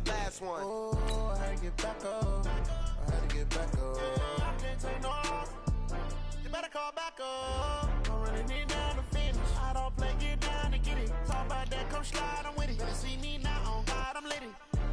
last one. Oh, I had to get back up. I had to get back up. I can't take no. You better call back up. I'm running it down to finish. I don't play, get down to get it. Talk about that, come slide, I'm with it. Better see me now, on God, I'm litty.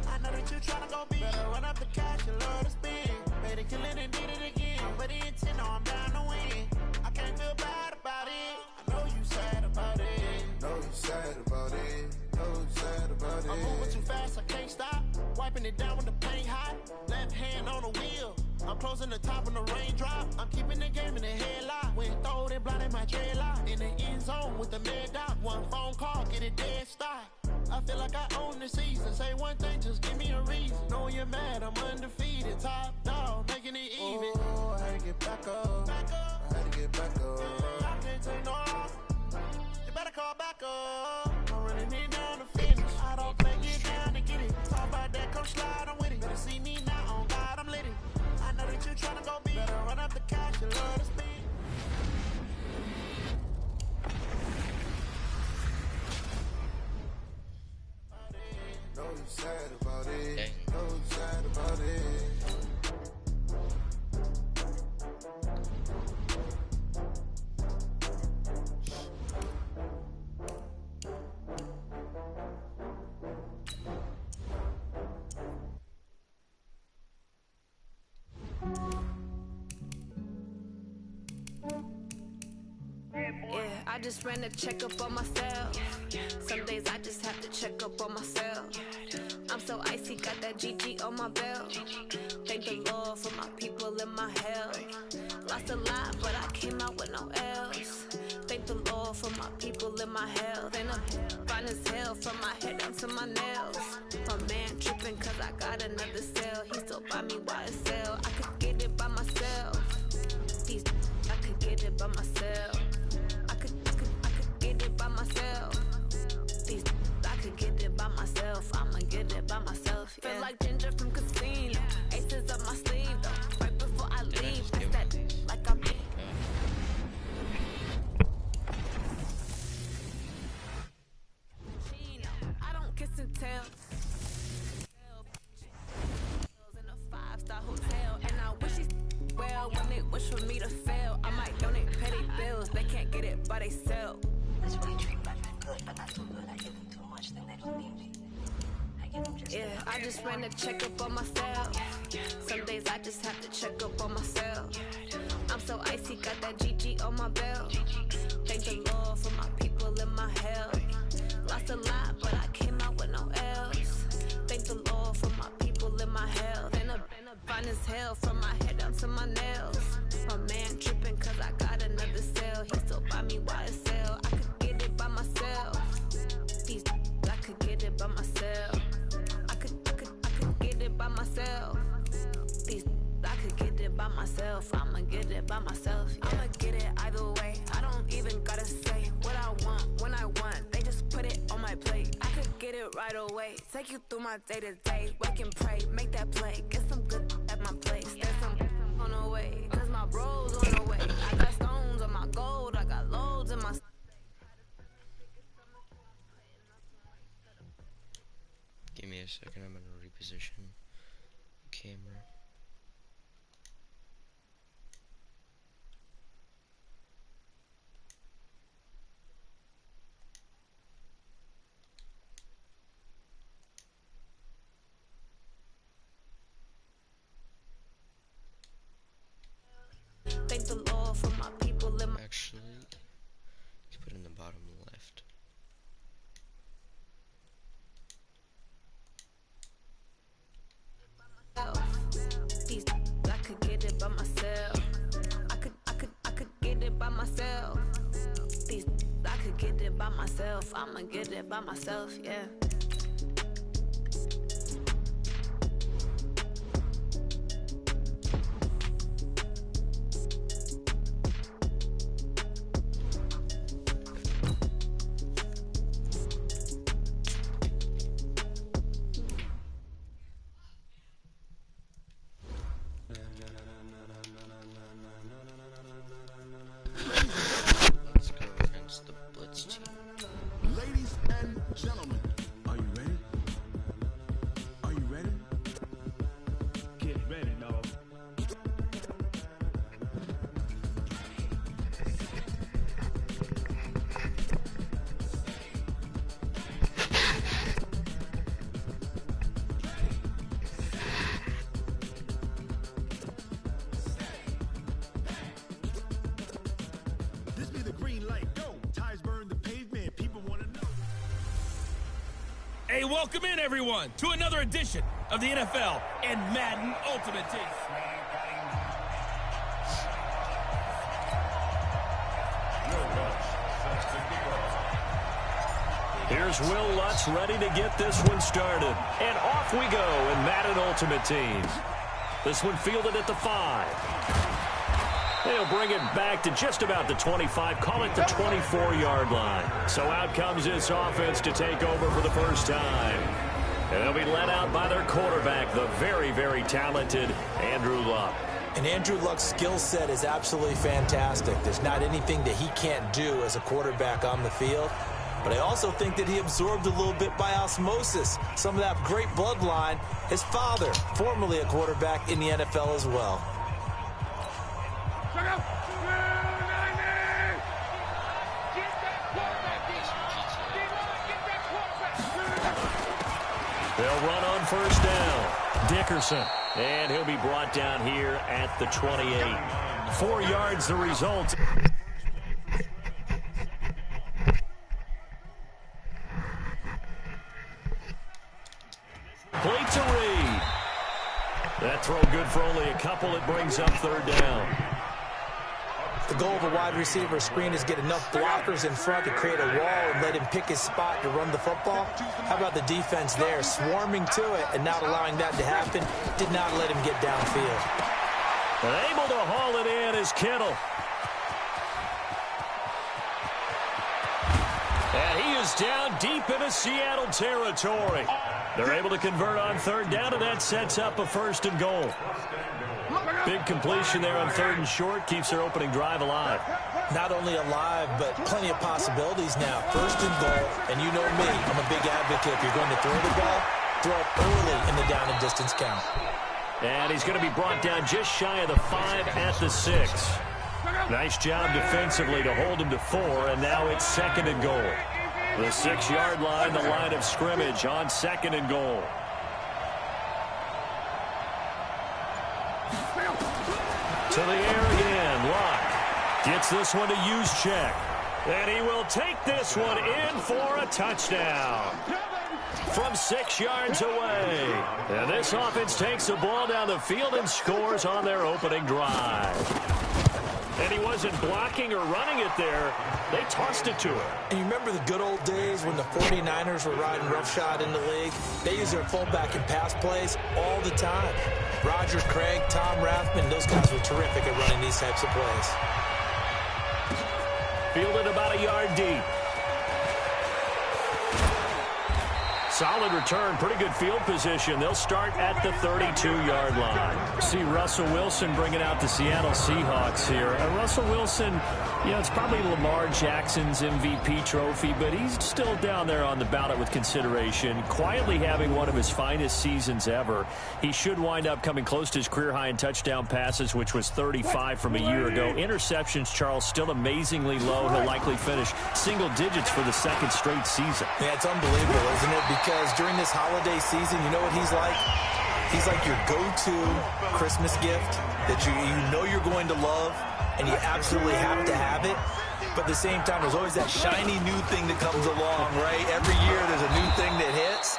I know that you tryna go big. Better run up the cash, you love to spend. Better kill it and did it again. I'm ready intent, no, I'm down to win. I can't feel bad about it. I know you sad about it. Know you sad about it. Know you sad about it. I'm moving too fast, I can't stop. Wiping it down when the paint hot. Left hand on the wheel. I'm closing the top when the raindrop. I'm keeping the game in the headlock. When throwed and blinded my dreadlock. In the end zone with the mad dot. One phone call, get it dead stop. I feel like I own the season. Say one thing, just give me a reason. Knowing you're mad, I'm undefeated. Top dog, making it even. Oh, I had to get back up. I had to get back up. I can't take no. You better call back up. I'm running it down to finish. I don't play, get down to get it. Talk about that, come slide, I'm with it. Better see me now, on God, I'm litty. I know that you tryna go big. Better run up the cash, you love to spend. Know you sad about it. Know you sad about it. I just ran a checkup on myself. Some days I just have to check up on myself. I'm so icy, got that GG on my belt. Thank the Lord for my people in my health. Lost a lot, but I came out with no else. Thank the Lord for my people in my health. And I'm fine as hell from my head down to my nails. My man tripping cause I got another cell. He still buy me YSL. I could get it by myself. These I could get it by myself. I could get it by myself. These I could get it by myself. I'ma get it by myself. Yeah. Feel like Ginger from Casino. Aces up my sleeve though. Right before I leave, I that like I'm. I don't kiss and tell. In a 5-star hotel, and I wish he well when they wish for me to fail. I might donate petty bills. They can't get it by they sell. That's why I treat black men good, but not too good. I give them too much, then they don't need me. I give them just I just ran a checkup on myself. Some days I just have to check up on myself. I'm so icy, got that GG on my belt. Thank the Lord for my people in my health. Lost a lot, but I came out with no else. Thank the Lord for my people in my health. And I'm fine as hell from my head down to my nails. My man tripping cause I got another cell. He still buy me YSL. I could get it by myself. These I could get it by myself. I could get it by myself. These I could get it by myself. I'ma get it by myself. Yeah. I'ma get it either way. I don't even gotta say what I want when I want. They just put it on my plate. I could get it right away. Take you through my day to day. Wake and pray, make that play. Get some good at my place. There's some on the way. Cause my bros on the way. I got stones on my gold. I got loads in my. Give me a second, I'm gonna reposition the camera. Thank the Lord for my people in my. Actually, let's put it in the bottom left. These I could get it by myself. I could get it by myself. These I could get it by myself. I'ma get it by myself, yeah. Let's go against the Blitz team. Ladies and gentlemen, Hey, welcome in, everyone, to another edition of the NFL and Madden Ultimate Team. Here's Will Lutz ready to get this one started. And off we go in Madden Ultimate Team. This one fielded at the 5. They'll bring it back to just about the 25, call it the 24-yard line. So out comes this offense to take over for the first time. And they'll be led out by their quarterback, the very, very talented Andrew Luck. And Andrew Luck's skill set is absolutely fantastic. There's not anything that he can't do as a quarterback on the field. But I also think that he absorbed a little bit by osmosis some of that great bloodline. His father, formerly a quarterback in the NFL as well. They'll run on first down. Dickerson. And he'll be brought down here at the 28. 4 yards the result. Play to Reed. That throw good for only a couple. It brings up third down. The goal of a wide receiver screen is get enough blockers in front to create a wall and let him pick his spot to run the football. How about the defense there, swarming to it and not allowing that to happen? Did not let him get downfield. And able to haul it in is Kittle. And he is down deep into Seattle territory. They're able to convert on third down, and that sets up a 1st and goal. Big completion there on 3rd and short, keeps their opening drive alive. Not only alive, but plenty of possibilities now. 1st and goal, and you know me, I'm a big advocate. If you're going to throw the ball, throw it early in the down and distance count. And he's going to be brought down just shy of the 5 at the 6. Nice job defensively to hold him to 4, and now it's 2nd and goal. The 6-yard line, the line of scrimmage on 2nd and goal. To the air again, Locke gets this one to Juszczyk. And he will take this one in for a touchdown from 6 yards away. And this offense takes the ball down the field and scores on their opening drive. And he wasn't blocking or running it there. They tossed it to him. And you remember the good old days when the 49ers were riding roughshod in the league? They used their fullback in pass plays all the time. Roger Craig, Tom Rathman, those guys were terrific at running these types of plays. Fielded about a yard deep. Solid return, pretty good field position. They'll start at the 32-yard line. See Russell Wilson bringing out the Seattle Seahawks here. Russell Wilson, you know, it's probably Lamar Jackson's MVP trophy, but he's still down there on the ballot with consideration, quietly having one of his finest seasons ever. He should wind up coming close to his career high in touchdown passes, which was 35 from a year ago. Interceptions, Charles, still amazingly low. He'll likely finish single digits for the 2nd straight season. Yeah, it's unbelievable, isn't it? Because during this holiday season, you know what he's like? He's like your go-to Christmas gift that you know you're going to love, and you absolutely have to have it. But at the same time, there's always that shiny new thing that comes along, right? Every year there's a new thing that hits.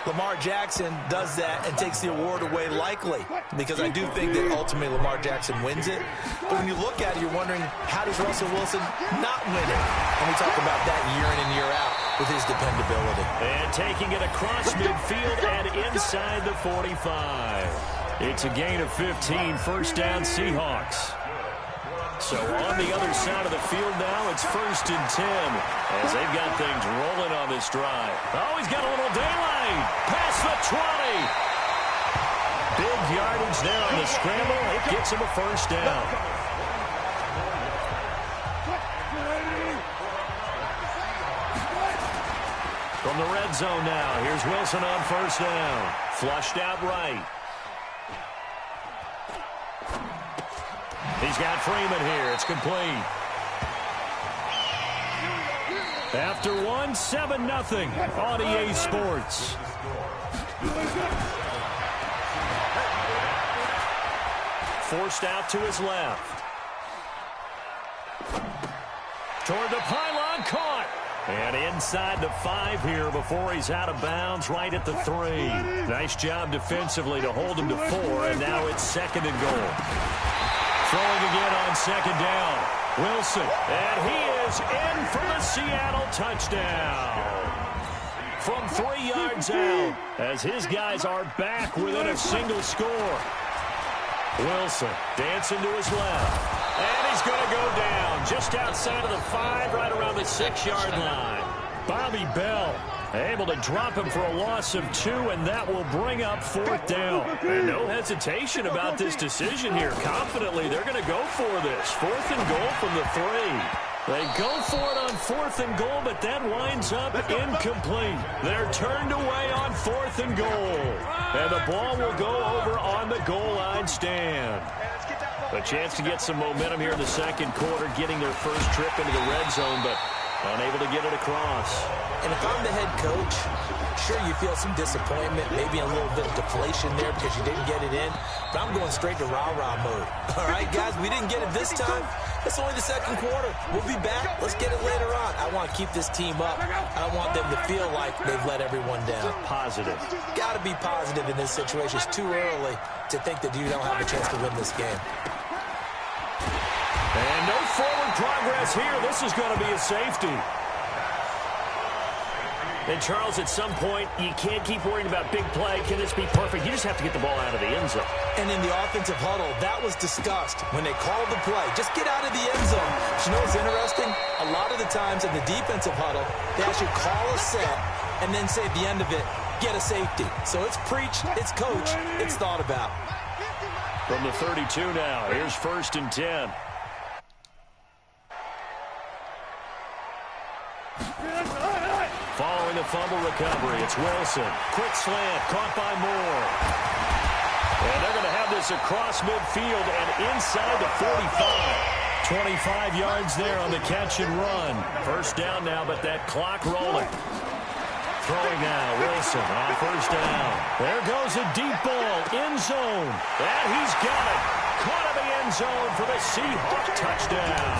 Lamar Jackson does that and takes the award away likely, because I do think that ultimately Lamar Jackson wins it. But when you look at it, you're wondering, how does Russell Wilson not win it? And we talk about that year in and year out with his dependability. And taking it across midfield and inside the 45. It's a gain of 15, 1st down Seahawks. So on the other side of the field now, it's 1st and 10 as they've got things rolling on this drive. Oh, he's got a little daylight. Past the 20. Big yardage there on the scramble. It gets him a 1st down. From the red zone now, here's Wilson on 1st down. Flushed out right. He's got Freeman here. It's complete. After 1, 7-0 on EA Sports. Forced out to his left. Toward the pylon, caught. And inside the 5 here before he's out of bounds right at the 3. Nice job defensively to hold him to 4, and now it's 2nd and goal. Throwing again on 2nd down. Wilson, and he is in for the Seattle touchdown. From 3 yards out, as his guys are back within a single score. Wilson dancing to his left. And he's going to go down just outside of the 5, right around the 6-yard line. Bobby Bell able to drop him for a loss of 2, and that will bring up 4th down. And no hesitation about this decision here. Confidently, they're going to go for this. 4th and goal from the 3. They go for it on 4th and goal, but that winds up incomplete. They're turned away on 4th and goal. And the ball will go over on the goal line stand. A chance to get some momentum here in the 2nd quarter, getting their first trip into the red zone, but unable to get it across. And if I'm the head coach, sure you feel some disappointment, maybe a little bit of deflation there because you didn't get it in, but I'm going straight to rah-rah mode. All right, guys, we didn't get it this time. It's only the 2nd quarter. We'll be back. Let's get it later on. I want to keep this team up. I don't want them to feel like they've let everyone down. Positive. Got to be positive in this situation. It's too early to think that you don't have a chance to win this game. And no forward progress here. This is going to be a safety. And, Charles, at some point, you can't keep worrying about big play. Can this be perfect? You just have to get the ball out of the end zone. And in the offensive huddle, that was discussed when they called the play. Just get out of the end zone. But you know what's interesting? A lot of the times in the defensive huddle, they actually call a set and then say at the end of it, get a safety. So it's preached, it's coached, it's thought about. From the 32 now, here's 1st and 10. Following the fumble recovery, it's Wilson. Quick slant, caught by Moore. And they're going to have this across midfield and inside the 45. 25 yards there on the catch and run. 1st down now, but that clock rolling. Throwing now, Wilson on 1st down. There goes a deep ball, end zone. And he's got it. Caught in the end zone for the Seahawks touchdown.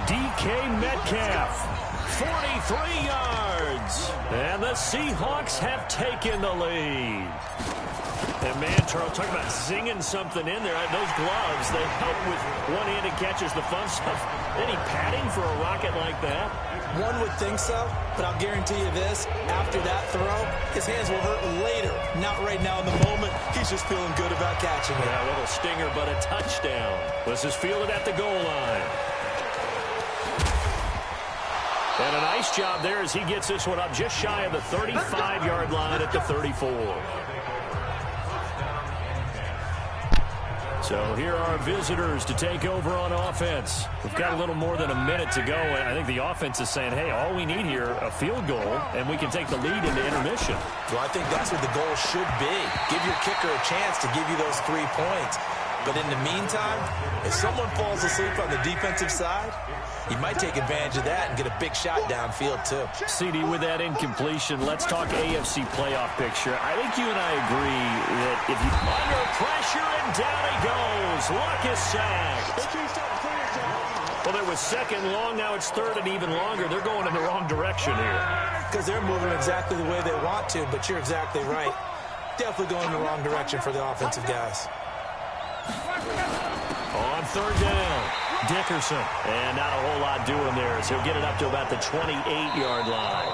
DK Metcalf. 43 yards. And the Seahawks have taken the lead. And, man, Charles, talking about zinging something in there. Those gloves, they help with one-handed catches, the fun stuff. Any padding for a rocket like that? One would think so, but I'll guarantee you this. After that throw, his hands will hurt later. Not right now in the moment. He's just feeling good about catching it. Yeah, a little stinger, but a touchdown. This is fielded at the goal line. And a nice job there as he gets this one up just shy of the 35-yard line at the 34. So here are visitors to take over on offense. We've got a little more than a minute to go, and I think the offense is saying, hey, all we need here, a field goal, and we can take the lead into intermission. Well, I think that's what the goal should be. Give your kicker a chance to give you those 3 points. But in the meantime, if someone falls asleep on the defensive side, he might take advantage of that and get a big shot downfield, too. CD, with that incompletion, let's talk AFC playoff picture. I think you and I agree that if you... Under pressure, and down he goes. Luck is sacked. Well, there was 2nd long, now it's 3rd and even longer. They're going in the wrong direction here. Because they're moving exactly the way they want to, but you're exactly right. Definitely going in the wrong direction for the offensive guys. On 3rd down, Dickerson. And not a whole lot doing there as he'll get it up to about the 28-yard line.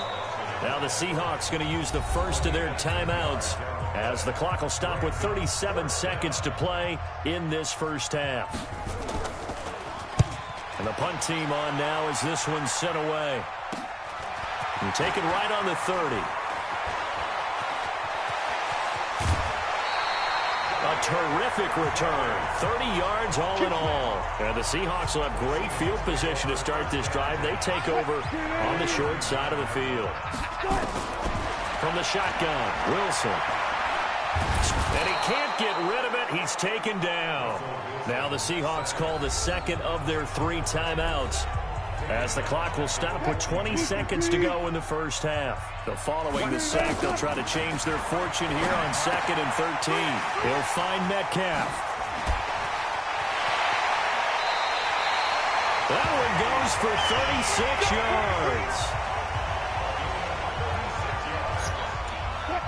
Now the Seahawks going to use the first of their timeouts as the clock will stop with 37 seconds to play in this first half. And the punt team on now as this one's sent away. And taken right on the 30. A terrific return. 30 yards all in all. And the Seahawks will have great field position to start this drive. They take over on the short side of the field. From the shotgun, Wilson. And he can't get rid of it. He's taken down. Now the Seahawks call the 2nd of their 3 timeouts, as the clock will stop with 20 seconds to go in the first half. So following the sack, they'll try to change their fortune here on 2nd and 13. He'll find Metcalf. That one goes for 36 yards.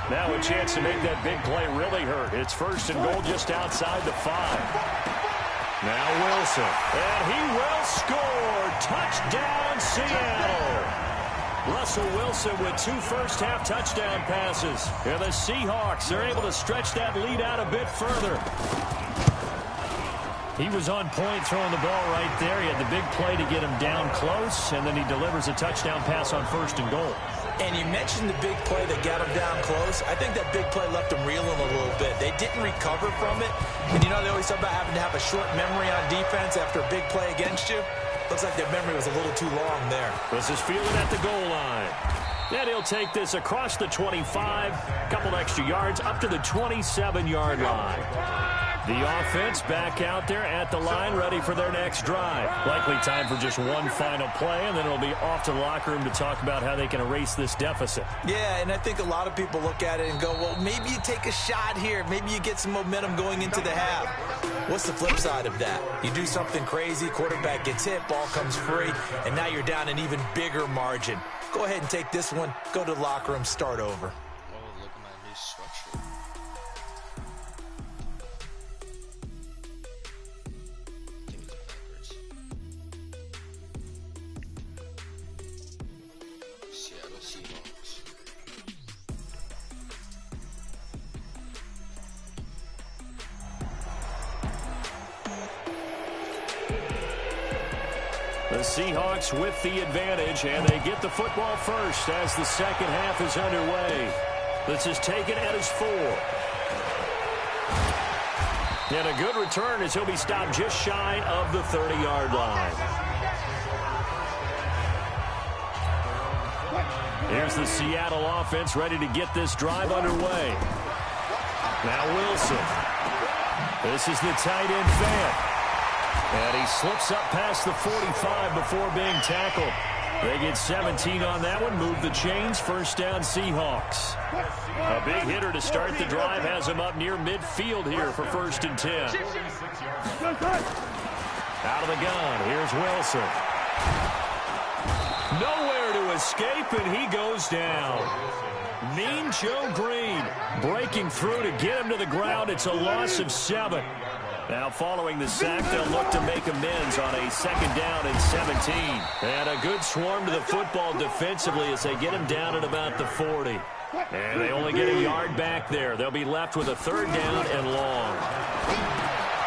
Now a chance to make that big play really hurt. It's first and goal just outside the 5. Now Wilson. And he will score. Touchdown, Seattle. Russell Wilson with 2 first-half touchdown passes. And the Seahawks are able to stretch that lead out a bit further. He was on point throwing the ball right there. He had the big play to get him down close, and then he delivers a touchdown pass on first and goal. And you mentioned the big play that got him down close. I think that big play left him reeling a little bit. They didn't recover from it. And you know they always talk about having to have a short memory on defense after a big play against you. Looks like their memory was a little too long there. This is fielded at the goal line. And he'll take this across the 25, couple extra yards, up to the 27-yard line. The offense back out there at the line, ready for their next drive. Likely time for just one final play, and then it'll be off to the locker room to talk about how they can erase this deficit. Yeah, and I think a lot of people look at it and go, well, maybe you take a shot here. Maybe you get some momentum going into the half. What's the flip side of that? You do something crazy, quarterback gets hit, ball comes free, and now you're down an even bigger margin. Go ahead and take this one, go to the locker room, start over. Oh, look at my new sweatshirt. Give me the backwards. Seattle Seahawks. The Seahawks with the advantage, and they get the football first as the second half is underway. This is taken at his 4. And a good return as he'll be stopped just shy of the 30-yard line. Here's the Seattle offense ready to get this drive underway. Now Wilson. This is the tight end Fant. And he slips up past the 45 before being tackled. They get 17 on that one. Move the chains. First down, Seahawks. A big hitter to start the drive has him up near midfield here for first and 10. Out of the gun. Here's Wilson. Nowhere to escape, and he goes down. Mean Joe Green breaking through to get him to the ground. It's a loss of 7. Now following the sack, they'll look to make amends on a second down and 17. And a good swarm to the football defensively as they get him down at about the 40. And they only get a yard back there. They'll be left with a third down and long.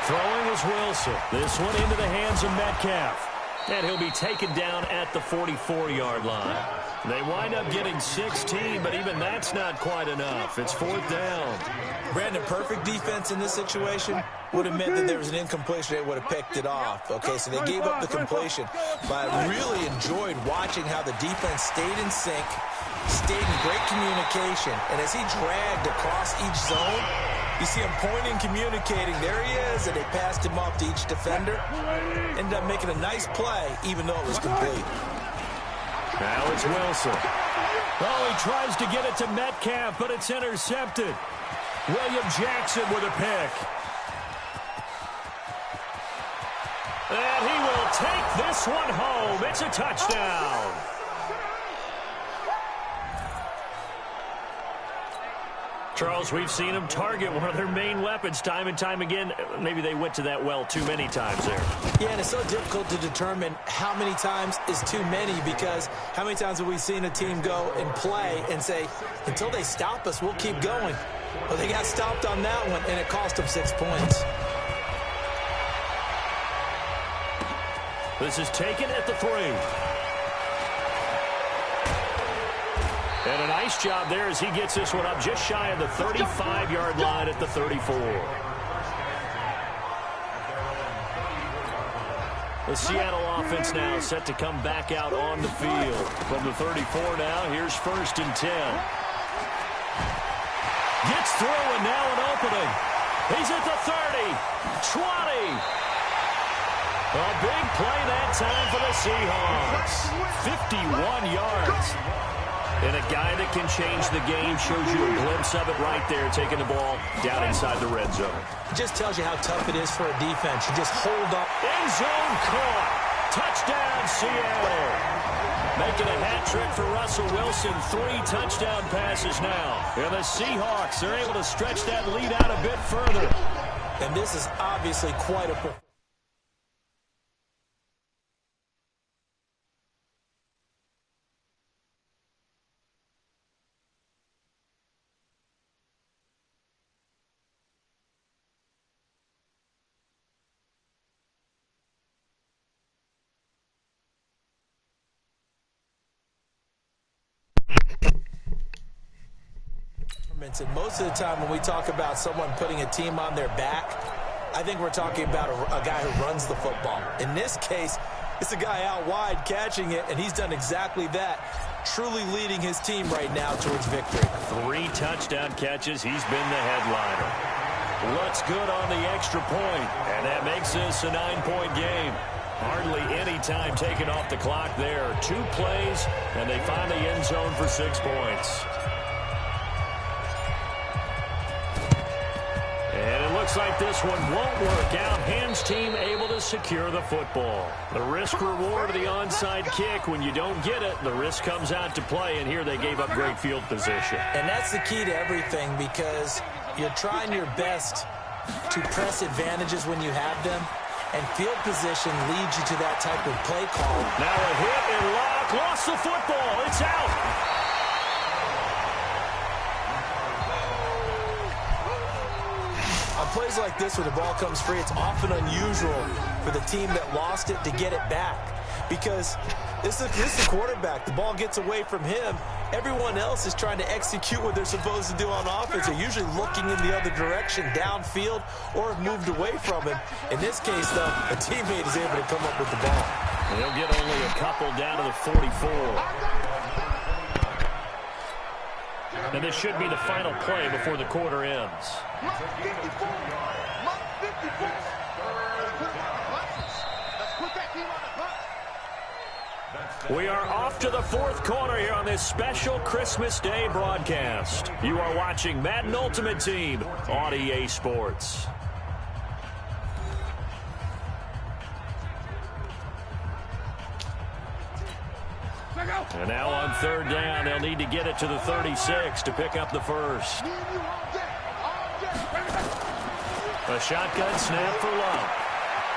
Throwing is Wilson. This one into the hands of Metcalf. And he'll be taken down at the 44-yard line. They wind up getting 16, but even that's not quite enough. It's fourth down. Brandon, perfect defense in this situation would have meant that there was an incompletion. They would have picked it off. Okay, so they gave up the completion. But I really enjoyed watching how the defense stayed in sync, stayed in great communication. And as he dragged across each zone, you see him pointing, communicating. There he is, and they passed him off to each defender. Ended up making a nice play, even though it was complete. Now it's Wilson. Oh, he tries to get it to Metcalf, but it's intercepted. William Jackson with a pick. And he will take this one home. It's a touchdown. Charles, we've seen them target one of their main weapons time and time again. Maybe they went to that well too many times there. Yeah, and it's so difficult to determine how many times is too many, because how many times have we seen a team go and play and say, until they stop us, we'll keep going. Well, they got stopped on that one, and it cost them 6 points. This is taken at the 3. And a nice job there as he gets this one up just shy of the 35-yard line at the 34. The Seattle offense now set to come back out on the field. From the 34 now, here's first and 10. Gets through, and now an opening. He's at the 30, 20. A big play that time for the Seahawks. 51 yards. And a guy that can change the game, shows you a glimpse of it right there, taking the ball down inside the red zone. It just tells you how tough it is for a defense. You just hold up. End zone caught. Touchdown, Seattle. Making a hat trick for Russell Wilson. 3 touchdown passes now. And the Seahawks are able to stretch that lead out a bit further. And this is obviously quite a performance. And most of the time when we talk about someone putting a team on their back, I think we're talking about a guy who runs the football. In this case, it's a guy out wide catching it, and he's done exactly that, truly leading his team right now towards victory. 3 touchdown catches. He's been the headliner. Looks good on the extra point, and that makes this a 9-point game. Hardly any time taken off the clock there. 2 plays, and they find the end zone for 6 points. And it looks like this one won't work out. Hans team able to secure the football. The risk-reward of the onside kick. When you don't get it, the risk comes out to play, and here they gave up great field position. And that's the key to everything, because you're trying your best to press advantages when you have them, and field position leads you to that type of play call. Now a hit and lock. Lost the football. It's out. On plays like this where the ball comes free, it's often unusual for the team that lost it to get it back, because this is the quarterback. The ball gets away from him. Everyone else is trying to execute what they're supposed to do on offense. They're usually looking in the other direction, downfield, or have moved away from him. In this case, though, a teammate is able to come up with the ball. They'll get only a couple down to the 44. And this should be the final play before the quarter ends. We are off to the 4th quarter here on this special Christmas Day broadcast. You are watching Madden Ultimate Team on EA Sports. And now on 3rd down, they'll need to get it to the 36 to pick up the first. A shotgun snap for Love.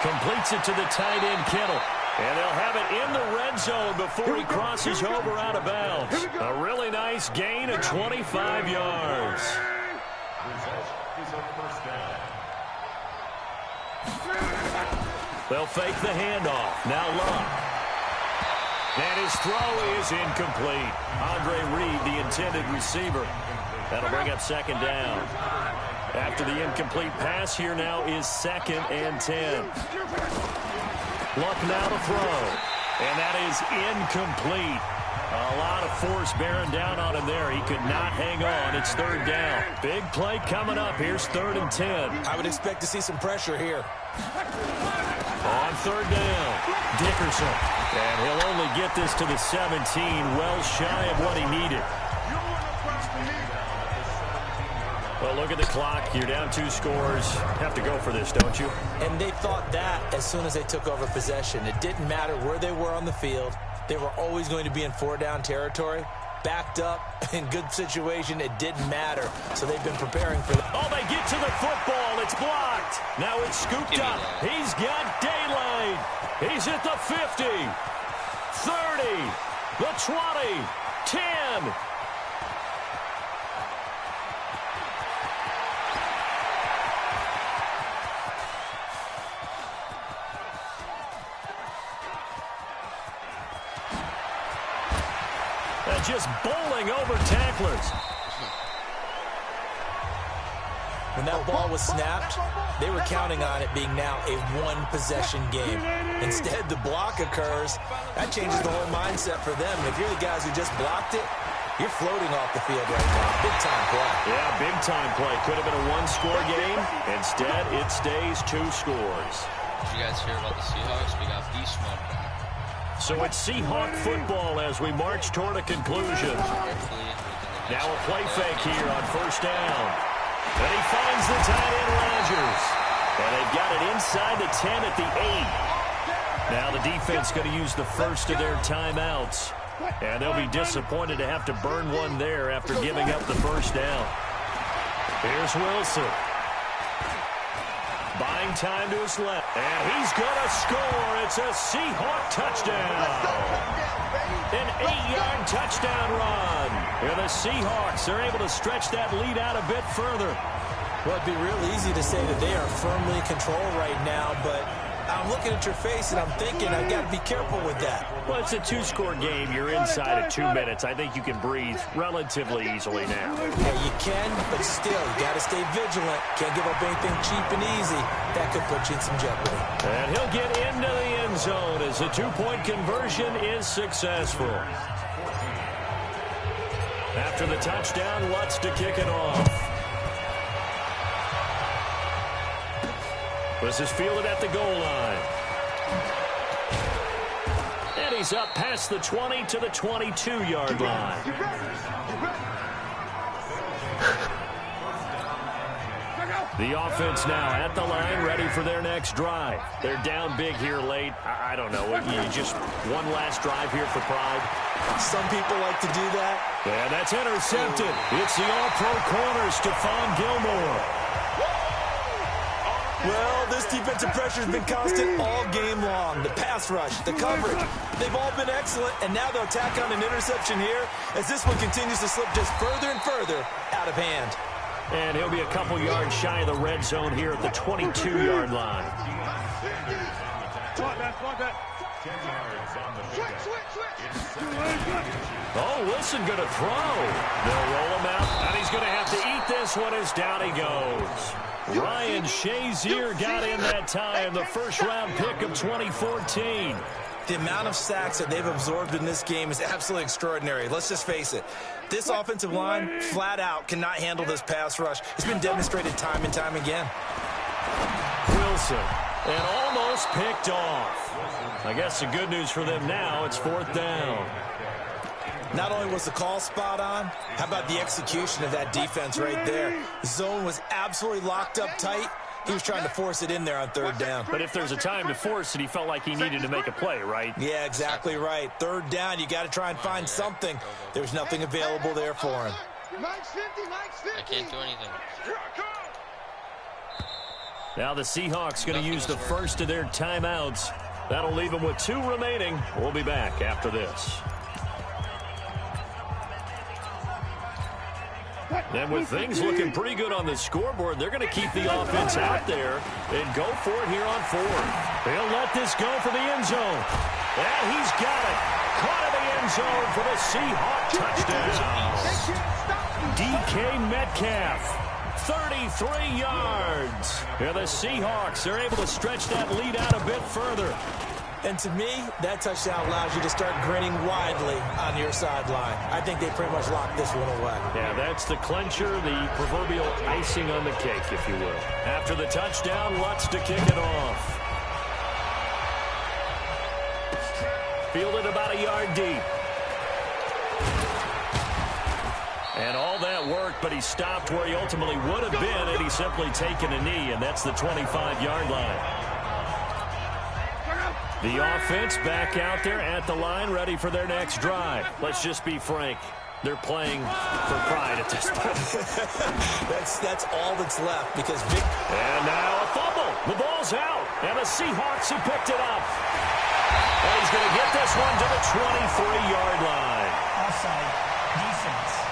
Completes it to the tight end, Kittle. And they'll have it in the red zone before he crosses over out of bounds. A really nice gain of 25 yards. They'll fake the handoff. Now Love. And his throw is incomplete. Andre Reed, the intended receiver. That'll bring up 2nd down. After the incomplete pass, here now is 2nd and 10. Luck now to throw. And that is incomplete. A lot of force bearing down on him there. He could not hang on. It's 3rd down. Big play coming up. Here's 3rd and 10. I would expect to see some pressure here. On 3rd down, Dickerson. And he'll only get this to the 17, well shy of what he needed. Well, look at the clock. You're down 2 scores. Have to go for this, don't you? And they thought that as soon as they took over possession. It didn't matter where they were on the field. They were always going to be in 4-down territory. Backed up, in good situation, it didn't matter. So they've been preparing for that. Oh, they get to the football. It's blocked. Now it's scooped up. He's got daylight. He's at the 50, 30, the 20, 10. Just bowling over tacklers. When that ball was snapped, they were counting on it being now a 1-possession game. Instead, the block occurs. That changes the whole mindset for them. If you're the guys who just blocked it, you're floating off the field right now. Big-time play. Yeah, big-time play. Could have been a 1-score game. Instead, it stays 2 scores. Did you guys hear about the Seahawks? We got Beast Mode back. So it's Seahawk football as we march toward a conclusion. Now a play fake here on 1st down. And he finds the tight end, Rodgers. And they've got it inside the 10 at the 8. Now the defense going to use the first of their timeouts. And they'll be disappointed to have to burn one there after giving up the first down. Here's Wilson. Buying time to his left. And he's going to score. It's a Seahawk touchdown. An 8-yard touchdown run. And the Seahawks are able to stretch that lead out a bit further. Well, it'd be real easy to say that they are firmly in control right now, but I'm looking at your face and I'm thinking I've got to be careful with that. Well, it's a 2-score game. You're inside of 2 minutes. I think you can breathe relatively easily now. Yeah, you can, but still, you got to stay vigilant. Can't give up anything cheap and easy. That could put you in some jeopardy. And he'll get into the end zone as the 2-point conversion is successful. After the touchdown, Lutz to kick it off. This is fielded at the goal line. And he's up past the 20 to the 22-yard line. The offense now at the line, ready for their next drive. They're down big here late. I don't know. You just one last drive here for pride. Some people like to do that. Yeah, that's intercepted. It's the all-pro corner, Stephon Gilmore. Well, this defensive pressure has been constant all game long. The pass rush, the coverage, they've all been excellent, and now they'll tack on an interception here as this one continues to slip just further and further out of hand. And he'll be a couple yards shy of the red zone here at the 22-yard line. Oh, Wilson going to throw. They'll roll him out, and he's going to have to eat this one as down he goes. Ryan Shazier got in that time, the first-round pick of 2014. The amount of sacks that they've absorbed in this game is absolutely extraordinary. Let's just face it. This offensive line, flat out, cannot handle this pass rush. It's been demonstrated time and time again. Wilson, and almost picked off. I guess the good news for them now, it's 4th down. Not only was the call spot on, how about the execution of that defense right there? The zone was absolutely locked up tight. He was trying to force it in there on 3rd down. But if there's a time to force it, he felt like he needed to make a play, right? Yeah, exactly right. 3rd down, you got to try and find something. There's nothing available there for him. I can't do anything. Now the Seahawks going to use the first of their timeouts. That'll leave them with 2 remaining. We'll be back after this. And with things looking pretty good on the scoreboard, they're going to keep the offense out there and go for it here on 4th. They'll let this go for the end zone. And he's got it. Caught in the end zone for the Seahawk touchdown. DK Metcalf, 33 yards. And the Seahawks are able to stretch that lead out a bit further. And to me, that touchdown allows you to start grinning widely on your sideline. I think they pretty much locked this one away. Yeah, that's the clincher, the proverbial icing on the cake, if you will. After the touchdown, Lutz to kick it off. Fielded about a yard deep. And all that worked, but he stopped where he ultimately would have been had he simply taken a knee, and that's the 25-yard line. The offense back out there at the line, ready for their next drive. Let's just be frank. They're playing for pride at this point. that's all that's left because Vic. And now a fumble. The ball's out. And the Seahawks have picked it up. And he's going to get this one to the 23-yard line. Offside defense.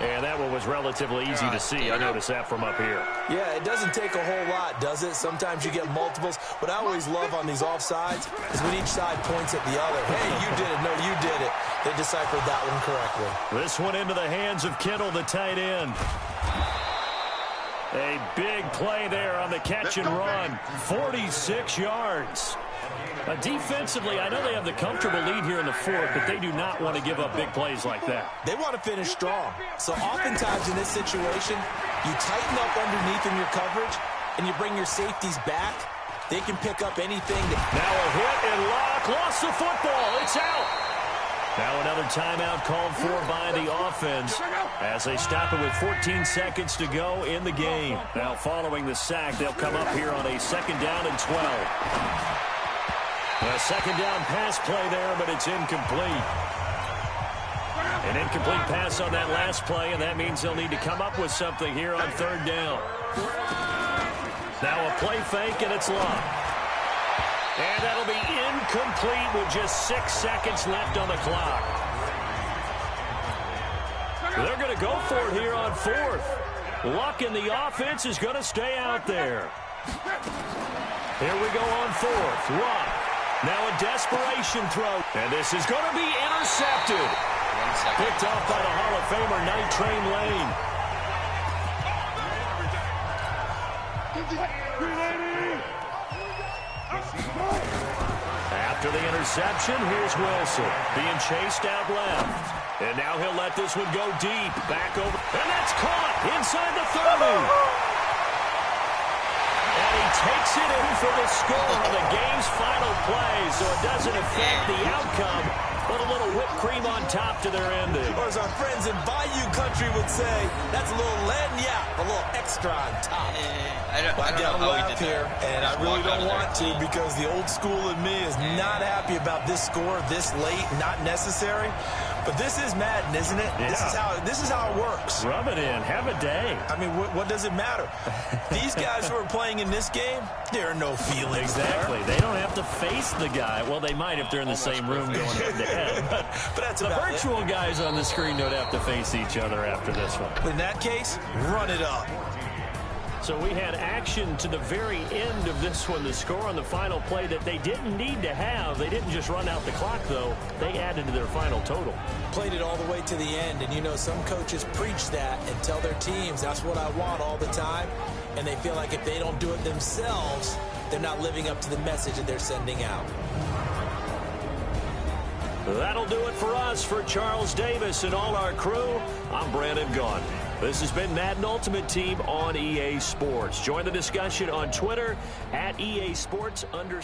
And that one was relatively easy to see. I noticed that from up here. Yeah, it doesn't take a whole lot, does it? Sometimes you get multiples. What I always love on these offsides is when each side points at the other. Hey, you did it. No, you did it. They deciphered that one correctly. This one into the hands of Kittle, the tight end. A big play there on the catch and run. 46 yards. Defensively, I know they have the comfortable lead here in the 4th, but they do not want to give up big plays like that. They want to finish strong. So oftentimes in this situation, you tighten up underneath in your coverage, and you bring your safeties back. They can pick up anything. Now a hit and lock. Lost the football. It's out. Now another timeout called for by the offense as they stop it with 14 seconds to go in the game. Now following the sack, they'll come up here on a 2nd down and 12. A 2nd down pass play there, but it's incomplete. An incomplete pass on that last play, and that means they'll need to come up with something here on 3rd down. Now a play fake, and it's locked. And that'll be incomplete with just 6 seconds left on the clock. They're going to go for it here on 4th. Luck in the offense is going to stay out there. Here we go on 4th. Luck. Now a desperation throw. And this is going to be intercepted. Picked off by the Hall of Famer, Night Train Lane. After the interception, here's Wilson being chased out left. And now he'll let this one go deep. Back over. And that's caught inside the 30. And he takes it in for the score on the game's final play, so it doesn't affect the outcome, but a little whipped cream on top to their ending. Or as our friends in Bayou Country would say, that's a little lagniappe, a little extra on top. I don't know how he did here, that. and I really don't want to because the old school in me is not happy about this score this late, not necessary. But this is Madden, isn't it? Yeah. This is how it works. Rub it in. Have a day. I mean, what does it matter? These guys who are playing in this game, there are no feelings Exactly. there. They don't have to face the guy. Well, they might if they're in the same room going head-to-head. But that's the about virtual guys on the screen don't have to face each other after this one. In that case, run it up. So we had action to the very end of this one. The score on the final play that they didn't need to have. They didn't just run out the clock, though. They added to their final total. Played it all the way to the end, and you know some coaches preach that and tell their teams that's what I want all the time, and they feel like if they don't do it themselves, they're not living up to the message that they're sending out. That'll do it for us. For Charles Davis and all our crew, I'm Brandon Gaughan. This has been Madden Ultimate Team on EA Sports. Join the discussion on Twitter at EASports_in.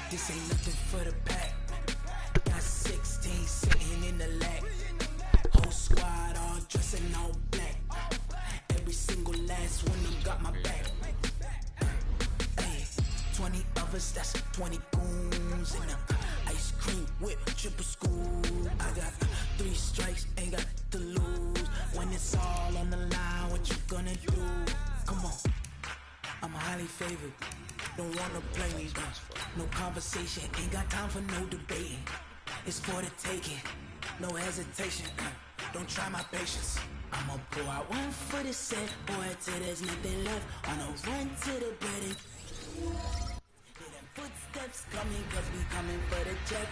This ain't nothing for the pack. Got 16 sitting in the lap. Whole squad all dressing all black. Every single last one of them got my back. Hey, 20 of us, that's 20 goons in them. Ice cream whip, triple scoop. I got 3 strikes, ain't got to lose. When it's all on the line, what you gonna do? Come on, I'm highly favored. Don't wanna play me, no conversation, ain't got time for no debating. It's for the taking, no hesitation. Don't try my patience. I'ma pour out one for the set, boy, till there's nothing left. On a run to the bread. Hear them footsteps coming, cause we coming for the check.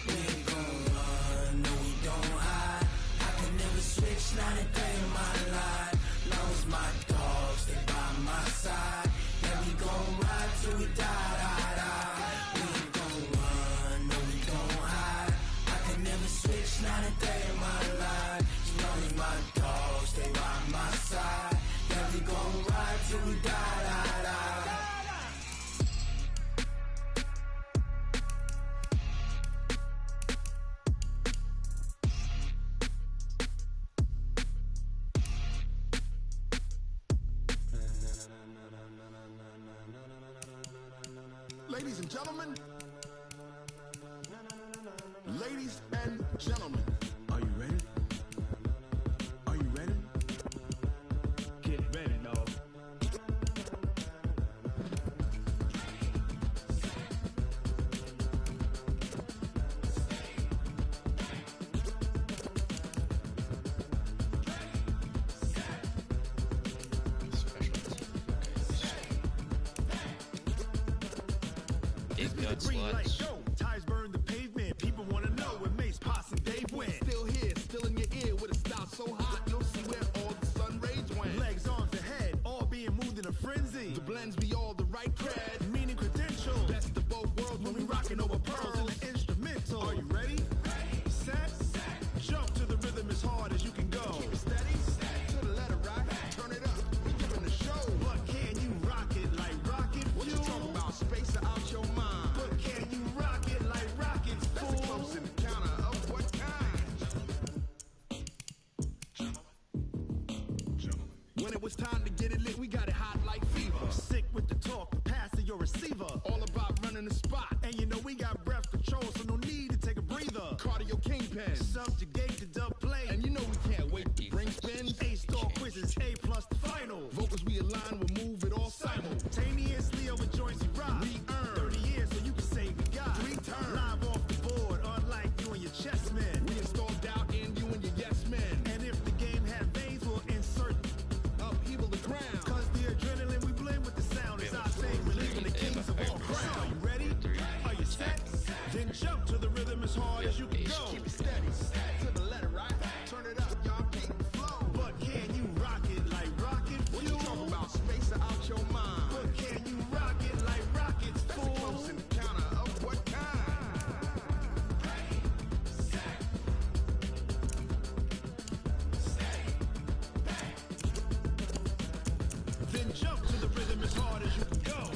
We ain't gon' run, no we don't hide. I can never switch, not a day in my life. Long as my dogs stay by my side. Yeah, we gon' ride till we die. We ain't gon' run, no we don't hide. I can never switch, not a day in my life. As long as my dogs stay by my side. Yeah, we gon' ride till we die. Ladies and gentlemen, ladies and gentlemen, are you ready? Are you ready? Get ready, dog. the it's green light lights. go. Ties burn the pavement. People wanna know where Mace, Pops, and Dave went. Still here, still in your ear with a style so hot, you'll see where all the sun rays went. Legs, arms, ahead, all being moved in a frenzy. The blends be all the right cred. Meaning credentials. Best of both worlds When we rockin' over pearls in the instrumental. Are you ready? Set. Jump to the rhythm as hard as you can go. Keep it steady, to the letter right. Turn it up, we giving the show. But can you rock it like rocket What you fuel? talking about? Space out your mind. But can you rock it like rockets, That's a fool? close encounter of what kind? When it was time to get it lit, we got it hot like fever. Sick with the talk, pass to your receiver. All about running the spot. And you know we got breath control, so no need to take a breather. Cardio kingpin. Subjugate the dub play. And you know we can't wait to bring spin. A-star quizzes, A plus the final. Vocals we align, we'll move it all Simultaneously over joints we rock. We earn 30 years so you can say we got 3 turns. live off the board, unlike you and your chess men. We install doubt in you and your yes men. And if the game had veins, we'll insert. Upheaval the ground. Cause the adrenaline we blend with the sound is our thing, relieving the kings of all crowd. Are you ready? Are you set? Then jump to the rhythm as hard as you can go. Keep it steady, to the letter right. Turn it up, y'all keep the flow. But can you rock it like rocket What you fuel? talking about? Space out your mind. But can you rock it like rockets, That's a fool? close encounter of what kind? Then jump to the rhythm as hard as you can go.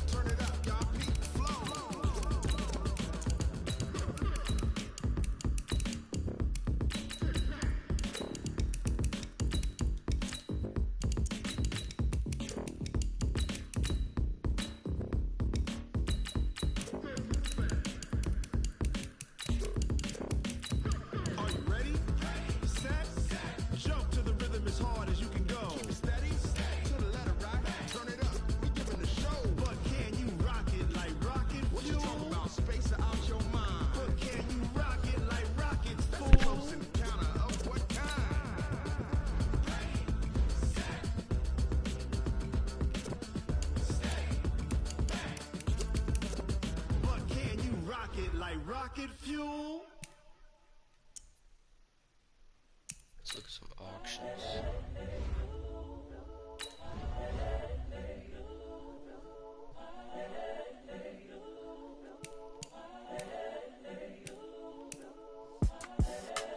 Turn it up, y'all keep the flow. Are you ready? Set. Jump to the rhythm as hard as you can go. Keep it steady, to the letter right. Turn it up, we giving the show. But can you rock it like rocket What you fuel? talking about? Space out your mind. But can you rock it like rockets, That's a fool? close encounter of what kind? But can you rock it like rocket fuel? Let's look at some auctions.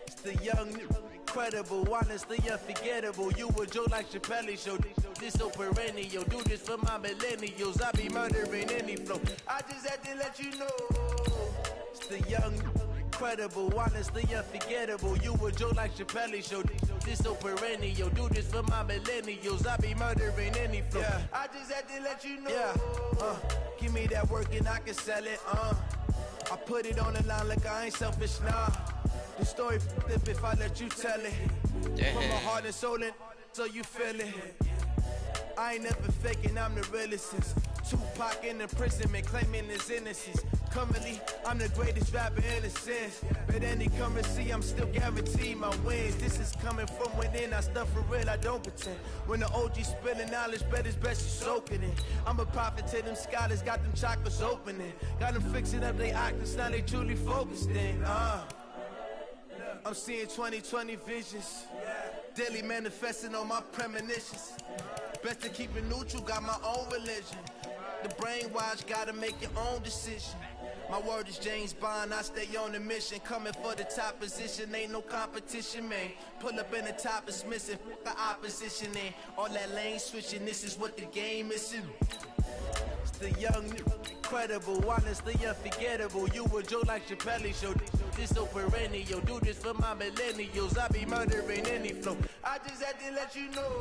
It's the young, incredible, honestly unforgettable. You a Joe like Chappelle show. This so perennial. Do this for my millennials. I be murdering any flow. I just had to let you know. It's the young, incredible, honestly unforgettable. You a Joe like Chappelle show. This so perennial. Do this for my millennials. I be murdering any flow. Yeah. I just had to let you know. Yeah. Give me that work and I can sell it. I put it on the line like I ain't selfish, nah. The story flip if I let you tell it. From my heart and soul and so you feel it. I ain't never faking, I'm the realest since Tupac in imprisonment, claiming his innocence. Currently, I'm the greatest rapper in a sense. But any currency, I'm still guaranteed my wins. This is coming from within, I stuff for real, I don't pretend. When the OG spilling knowledge, bet it's best you soaking it. I'm a prophet to them scholars, got them chakras opening. Got them fixing up their octaves, now they truly focused in. I'm seeing 2020 visions. Daily manifesting on my premonitions. Best to keep it neutral, got my own religion. The brainwash, gotta make your own decision. My word is James Bond, I stay on a mission. Coming for the top position, ain't no competition, man. Pull up in the top is missing, the opposition in. All that lane switching, this is what the game is in. It's the young, incredible, honestly unforgettable. You a Joe like Chappelle show. This so perennial. Do this for my millennials. I be murdering any flow. I just had to let you know.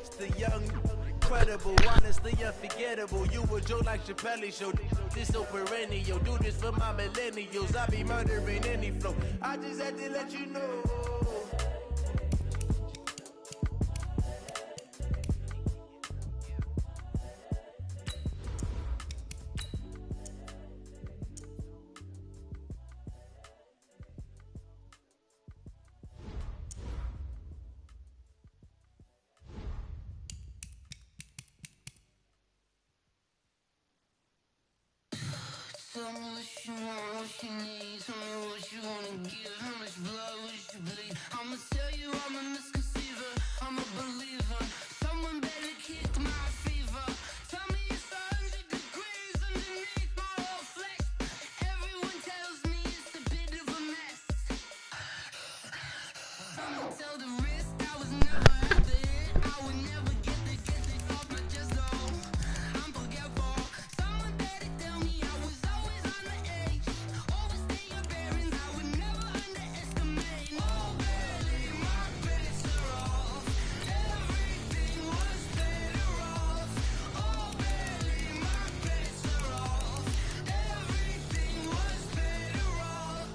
It's the young, incredible, honestly unforgettable. You a Joe like Chappelle show. This so perennial. Do this for my millennials. I be murdering any flow. I just had to let you know. Tell me what you want, what you need. Tell me what you wanna give. How much blood would you bleed? I'ma tell you I'm a misconceiver. I'm a believer. Someone better kick my fever. Tell me it's 100 degrees underneath my whole flesh. Everyone tells me it's a bit of a mess. I'ma tell the risk I was never at the hit. I would never get the off my chest though. I'm forgetful. Someone better tell me I was always on the edge. Overstay your bearings, I would never underestimate. Oh baby, my credits are off. Everything was better off. Oh baby, my credits are off. Everything was better off.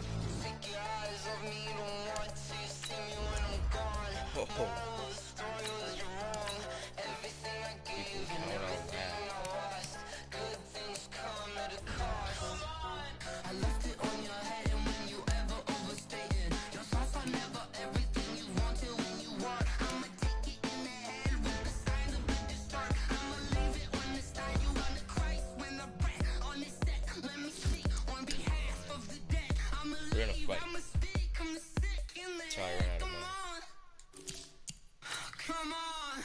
Take your eyes off me, don't want to see me when I'm gone. Moral of the story was you're wrong. Everything I gave and everything I lost. Good things come at a cost. I left it on your head, and when you ever overstated, your thoughts are never everything you wanted when you want. I'ma take it in the head with the signs of a distort. I'ma leave it on the side. You on the Christ when I breath on this set. Let me speak on behalf of the dead. I'ma leave, I'ma speak, I'm sick in the head. Come on, come on.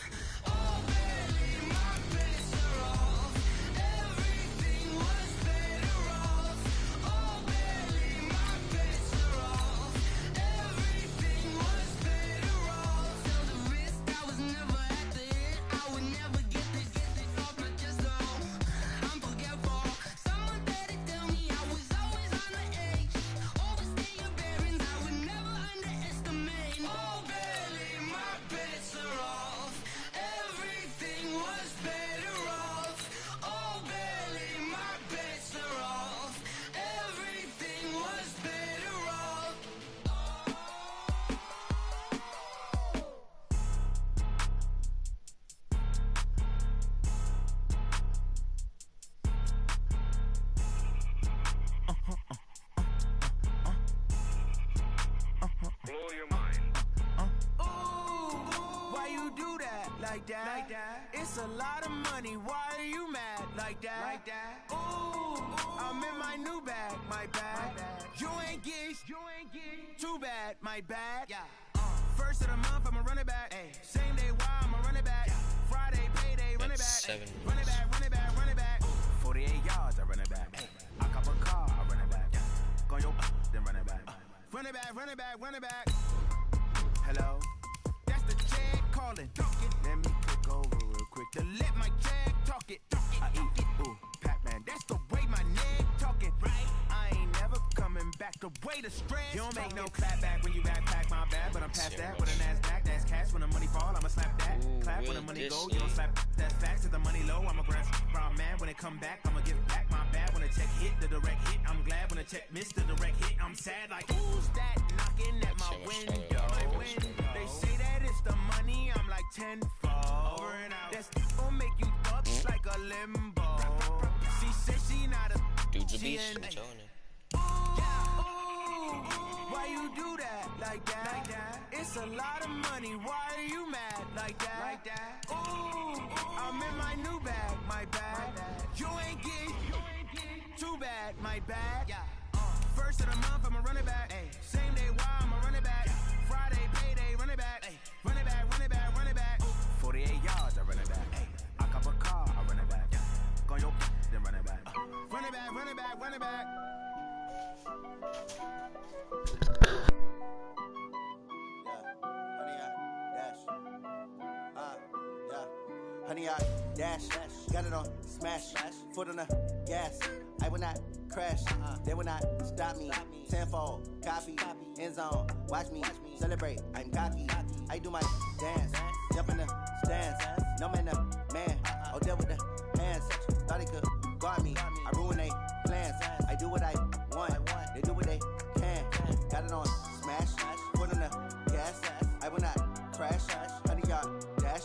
Oh baby, my credits are off. Everything was better off. Oh baby, my credits are off. Everything was better off. Tell the risk I was never at the hit. I would never get this off my chest though. I'm forgetful. Someone better tell me I was always on the edge. Overstay your bearings, I would never underestimate. Oh baby, my credits are off. Everything was better off. Oh baby, my credits are off. Everything was better off. Blow your mind. Ooh, why you do that? Like that? Like that? It's a lot of money. Why are you mad? Like that? Like that? Ooh, I'm in my new bag. My bad. You ain't get too bad. My bad. Yeah. First of the month, I'ma run it back. Ay. Same day, why I'ma run it back. Friday, payday, run it back. Ay. Run it back, run it back, run it back. 48 yards, I run it back. Ay. I cop a car, I run it back. Go yo, then run it back. Run it back, run it back, run it back. Hello? That's the check calling. Let me click over real quick to let my check talk it. I eat, ooh, Pac-Man. That's the way my neck talking. Right? I ain't never coming back. The way the stress. You don't make no clap back when you backpack my bag, but I'm past that. With a NASDAQ, that's cash. When the money fall, I'ma slap that. Clap when the money go, you don't slap. That's facts. If the money low, I'ma grab brown man. When it come back, I'ma give back my bad. When the check hit, the direct hit. I'm glad when the check missed the direct hit. I'm sad like who's that knocking at my window? They say that it's the money. I'm like tenfold. Over and out. That's gonna make you up like a limbo. She said she not a dude's a beast. I'm telling you. Why you do that? Like that? Like that? It's a lot of money. Why are you mad? Like that? Like that? Ooh, I'm in my new bag. My bad. You ain't get too bad. My bad. Yeah. First of the month, I'ma run it back. Ay. Same day, why I'ma run it back. Friday, payday, run it back. Ay. Run it back, run it back, run it back. 48 yards, I run it back. Ay. I cop a car, I run it back. Go yo, then run it back. Run it back, run it back, run it back. Honey, I dash, got it on smash, foot on the gas. I will not crash, they will not stop me. Tenfold, copy, end zone, watch me celebrate. I'm cocky, I do my dance, jump in the stands. No man, man, oh there with the hands. Thought he could guard me, I ruin they plans. I do what I want, they do what they can. Got it on smash, foot on the gas. I will not crash, honey, y'all dash,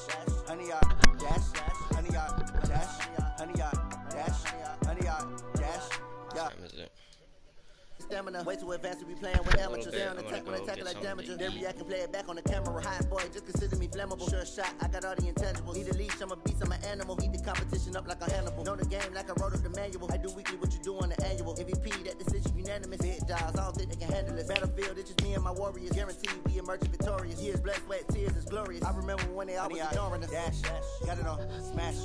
honey, y'all dash, honey, y'all dash, honey, y'all dash, honey, y'all dash. Yeah. Stamina, Way too advanced to be playing with amateurs. Stay on attack when I tackle like damages. They react and play it back on the camera. Hot boy, just consider me flammable. Sure shot, I got all the intangibles. Need a leash, I'm a beast, I'm an animal. Eat the competition up like a Hannibal. Know the game like I wrote up the manual. I do weekly what you do on the annual. MVP, that decision unanimous. Big dials, I don't think they can handle it. Battlefield, it's just me and my warriors. Guaranteed we emerge victorious. Years, blood, sweat, tears is glorious. I remember when they always ignoring us. Dash, got it on, smash,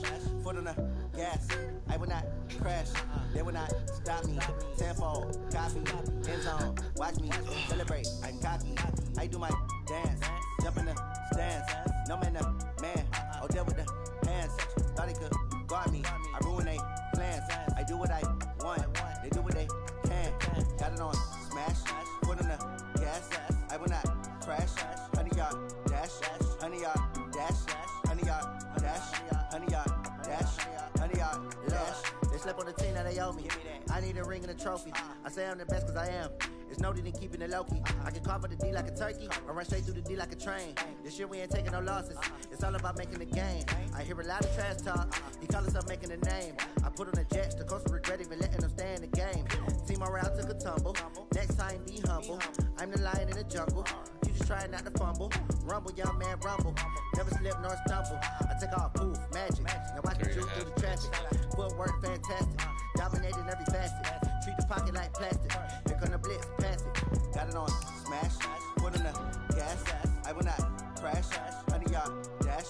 foot on the gas. I will not crash, they will not stop me. Tenfold, copy, end zone, watch me celebrate. I'm cocky, I do my dance, jump in the stands. No man, man, oh deal with the hands. Thought he could guard me, I ruin they plans. I do what I want, they do what they can. Got it on, smash, foot on the gas. I will not crash, 100-yard dash, 100-yard dash, 100-yard dash, 100-yard dash, 100-yard dash. They slept on the team that they owe me. I need a ring and a trophy. I say I'm the best cause I am. It's noted in keeping it low-key. I can carve up the D like a turkey or run straight through the D like a train. This year we ain't taking no losses. It's all about making the game. I hear a lot of trash talk. He call himself making a name. I put on the Jets. The coach will regret even letting them stay in the game. Team morale took a tumble. Next time be humble. I'm the lion in the jungle. You just try not to fumble. Rumble, young man, rumble. Never slip nor stumble. I take off, poof, magic. Now watch me shoot through the traffic. Footwork fantastic. Dominating every facet. Treat the pocket like plastic. Here come the blitz, pass it. Got it on, smash. Put on the gas. I will not crash. 100-yard dash.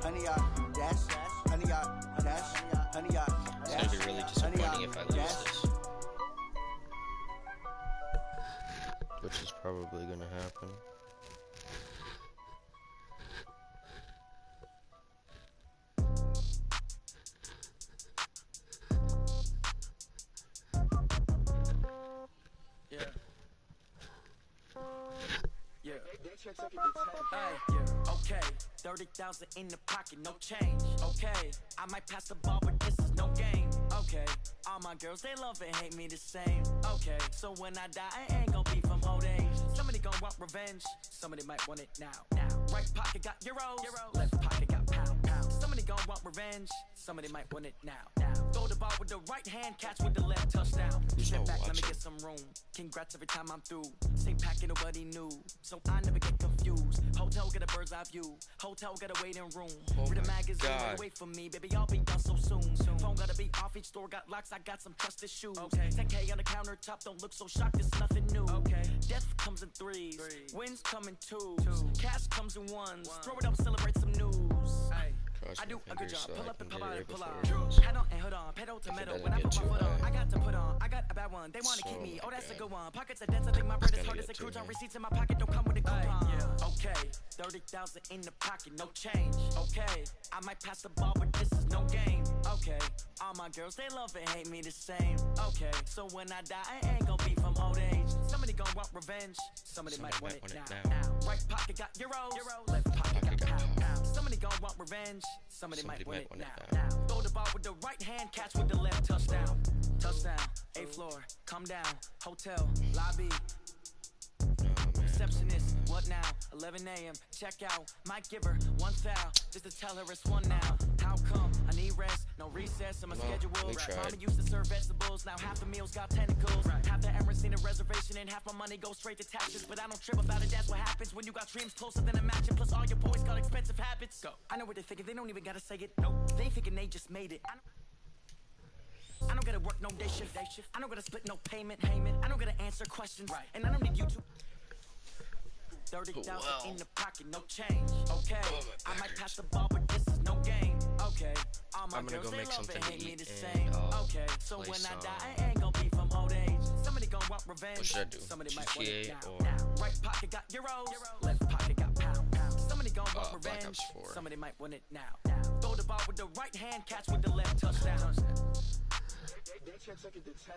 100-yard dash. 100-yard dash. 100-yard dash. It's gonna be really disappointing if I lose this. Which is probably gonna happen. Okay, 30,000 in the pocket, no change. Okay, I might pass the ball, but this is no game. Okay, all my girls, they love and hate me the same. Okay, so when I die, I ain't gonna be from old age. Somebody gonna want revenge, somebody might want it now. Right pocket got euros, left pocket got pound. Somebody gonna want revenge, somebody might want it now. Throw the ball with the right hand, catch with the left touchdown. Step back, let me get some room. Congrats every time I'm through. Same packet, nobody knew, so I never get confused. Hotel get a bird's eye view. Hotel get a waiting room. Read a magazine, wait for me, baby. I'll be done so soon. Phone gotta be off, each store got locks. I got some trusted shoes. 10K on the countertop, don't look so shocked. It's nothing new. Death comes in threes, wins come in twos. Cash comes in ones. Throw it up, celebrate some news. I do a good job. Pull up and pull out and pull out. Head on and hood on, pedal to metal. When I put my foot on, I got to put on. I got a bad one. They wanna keep me. Oh, that's a good one. Pockets are dense. I think my bread is hard as a crouton. Receipts in my pocket don't come with a coupon. Okay, 30,000 in the pocket, no change. Okay, I might pass the ball, but this is no game. Okay, all my girls they love and hate me the same. Okay, so when I die, I ain't gonna be from old age. Somebody gonna want revenge. Somebody might want it now. Right pocket got euros. Left pocket got pound. Somebody gonna want revenge. Somebody might want it now. Throw the ball with the right hand, catch with the left touchdown. Touchdown, 8th floor, come down, hotel, lobby. Receptionist, what now? 11 a.m. Check out. Might give her one foul just to tell her it's one now. How come? I need rest, no recess in my schedule. Mama used to serve vegetables, now half the meals got tentacles. Half the Emirates need a reservation and half my money goes straight to taxes. But I don't trip about it, that's what happens when you got dreams closer than a match. And plus all your boys got expensive habits. Go. I know what they're thinking, they don't even gotta say it. Nope. They thinking they just made it. I don't gotta work no day shift. I don't gotta split no payment. I don't gotta answer questions. And I don't need you to 30,000 in the pocket, no change. Okay, I might pass the ball, but this is no game. Okay, all my girls they love and hate me the same. Okay, so when I die, I ain't gonna be from old age. Somebody gonna want revenge. What should I do? Somebody might want it now. Right pocket got euros, left pocket got pound. Somebody gonna want revenge. Somebody might want it now. Throw the ball with the right hand, catch with the left touchdown. They check second to 10.